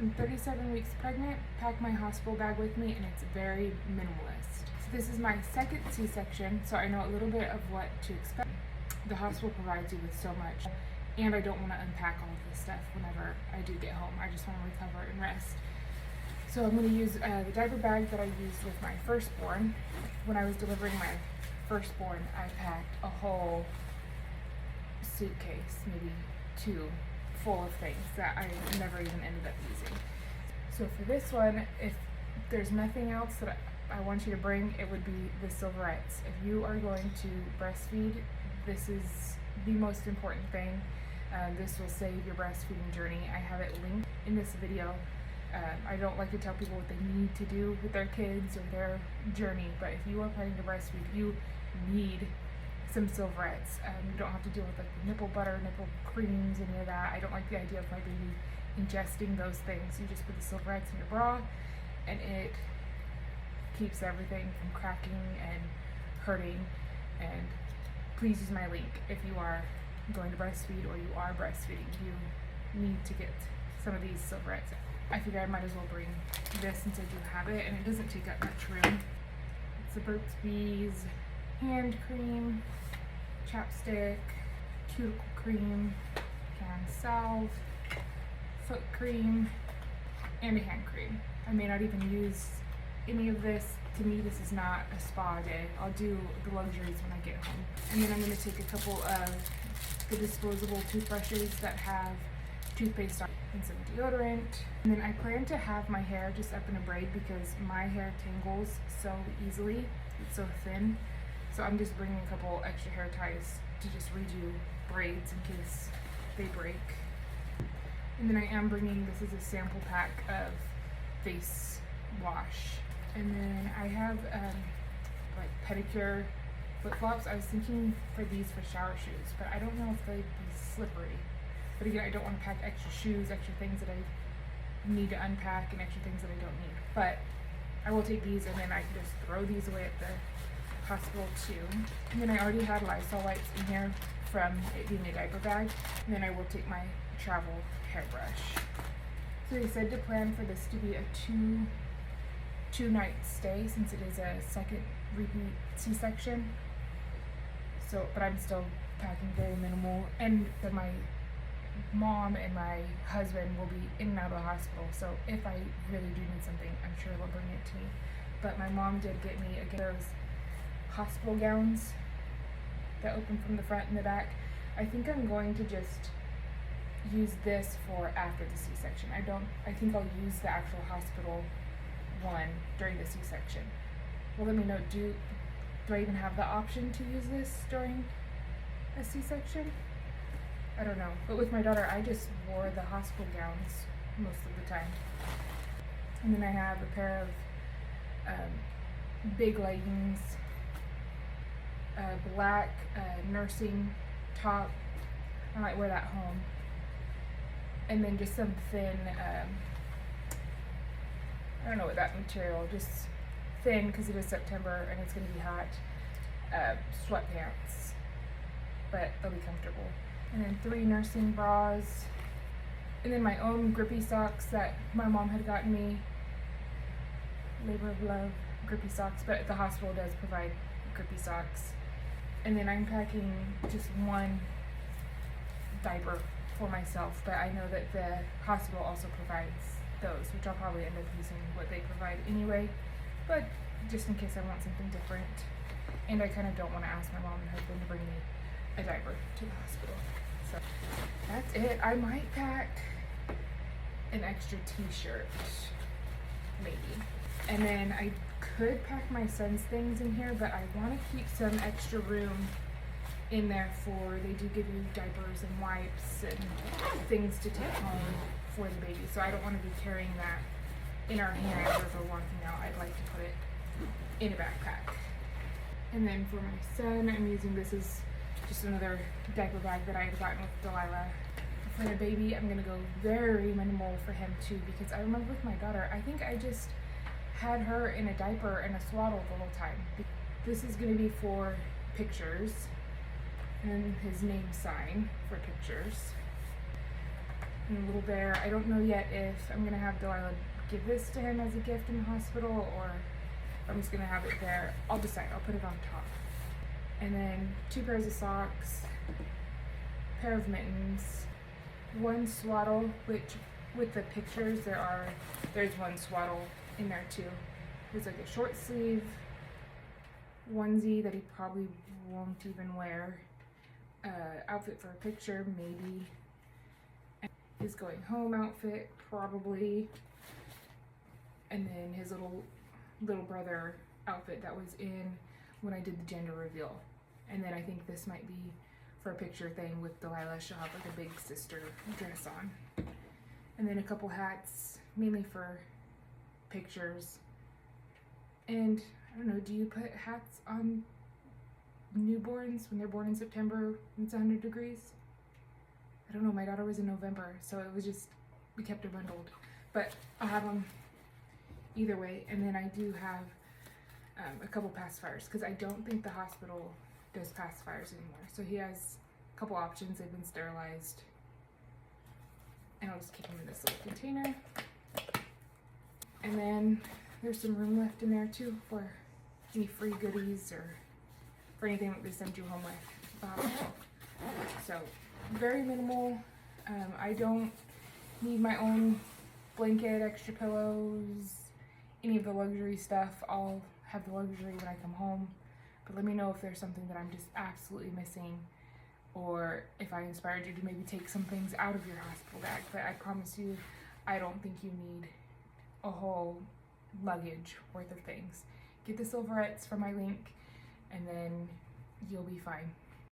I'm 37 weeks pregnant, pack my hospital bag with me, and it's very minimalist. So this is my second C-section, so I know a little bit of what to expect. The hospital provides you with so much, and I don't want to unpack all of this stuff whenever I do get home. I just want to recover and rest. So I'm going to use the diaper bag that I used with my firstborn. When I was delivering my firstborn, I packed a whole suitcase, maybe two, full of things that I never even ended up using. So for this one, if there's nothing else that I want you to bring, it would be the Silverettes. If you are going to breastfeed, this is the most important thing. This will save your breastfeeding journey. I have it linked in this video. I don't like to tell people what they need to do with their kids or their journey, but if you are planning to breastfeed, you need some Silverettes. You don't have to deal with like the nipple butter, nipple creams, any of that. I don't like the idea of my baby ingesting those things. You just put the Silverettes in your bra, and it keeps everything from cracking and hurting. And please use my link if you are going to breastfeed or you are breastfeeding. You need to get some of these Silverettes. I figure I might as well bring this since I do have it, and it doesn't take up much room. It's the Burt's Bees hand cream, chapstick, cuticle cream, hand salve, foot cream, and a hand cream. I may not even use any of this. To me, this is not a spa day. I'll do the luxuries when I get home. And then I'm going to take a couple of the disposable toothbrushes that have toothpaste on and some deodorant. And then I plan to have my hair just up in a braid because my hair tangles so easily. It's so thin. So I'm just bringing a couple extra hair ties to just redo braids in case they break. And then I am bringing, this is a sample pack of face wash. And then I have like pedicure flip-flops. I was thinking for these for shower shoes, but I don't know if they'd be slippery. But again, I don't want to pack extra shoes, extra things that I need to unpack, and extra things that I don't need. But I will take these, and then I can just throw these away at the hospital too. And then I already had Lysol wipes in here from it being a diaper bag. And then I will take my travel hairbrush. So they said to plan for this to be a two night stay since it is a second repeat C-section. So, but I'm still packing very minimal, and then my mom and my husband will be in and out of the hospital. So if I really do need something, I'm sure they'll bring it to me. But my mom did get me those hospital gowns that open from the front and the back. I think I'm going to just use this for after the C-section. I think I'll use the actual hospital one during the C-section. Well, let me know, do I even have the option to use this during a C-section? I don't know. But with my daughter, I just wore the hospital gowns most of the time. And then I have a pair of big leggings, a black nursing top. I might wear that home. And then just some thin, I don't know what that material, just thin because it is September and it's going to be hot, sweatpants, but they'll be comfortable. And then 3 nursing bras, and then my own grippy socks that my mom had gotten me, labor of love grippy socks, but the hospital does provide grippy socks. And then I'm packing just one diaper for myself, but I know that the hospital also provides those, which I'll probably end up using what they provide anyway, but just in case I want something different. And I kind of don't want to ask my mom and husband to bring me a diaper to the hospital. So that's it. I might pack an extra t-shirt, maybe. And then I could pack my son's things in here, but I want to keep some extra room in there for, they do give you diapers and wipes and things to take home for the baby. So I don't want to be carrying that in our hands as we're walking out. I'd like to put it in a backpack. And then for my son, I'm using, this is just another diaper bag that I had gotten with Delilah. For the baby, I'm gonna go very minimal for him too, because I remember with my daughter, I think I just had her in a diaper and a swaddle the whole time. This is gonna be for pictures, and his name sign for pictures. and a little bear. I don't know yet if I'm gonna have Delilah give this to him as a gift in the hospital, or if I'm just gonna have it there. I'll decide. I'll put it on top. And then 2 pairs of socks, pair of mittens, 1 swaddle, which with the pictures there's 1 swaddle in there too. There's like a short sleeve onesie that he probably won't even wear. Outfit for a picture, maybe. His going home outfit, probably. And then his little brother outfit that was in when I did the gender reveal. And then I think this might be for a picture thing with Delilah. She'll have like a big sister dress on. And then a couple hats, mainly for pictures. And I don't know, do you put hats on newborns when they're born in September when it's 100 degrees? I don't know, my daughter was in November, so it was just, we kept her bundled. But I'll have them either way. And then I do have a couple pacifiers, because I don't think the hospital does pacifiers anymore. So he has a couple options. They've been sterilized. And I'll just keep them in this little container. And then there's some room left in there too for any free goodies or for anything that they send you home with. So very minimal. I don't need my own blanket, extra pillows, any of the luxury stuff. I'll have the luxury when I come home. But let me know if there's something that I'm just absolutely missing, or if I inspired you to maybe take some things out of your hospital bag. But I promise you, I don't think you need a whole luggage worth of things. Get the Silverettes from my link, and then you'll be fine.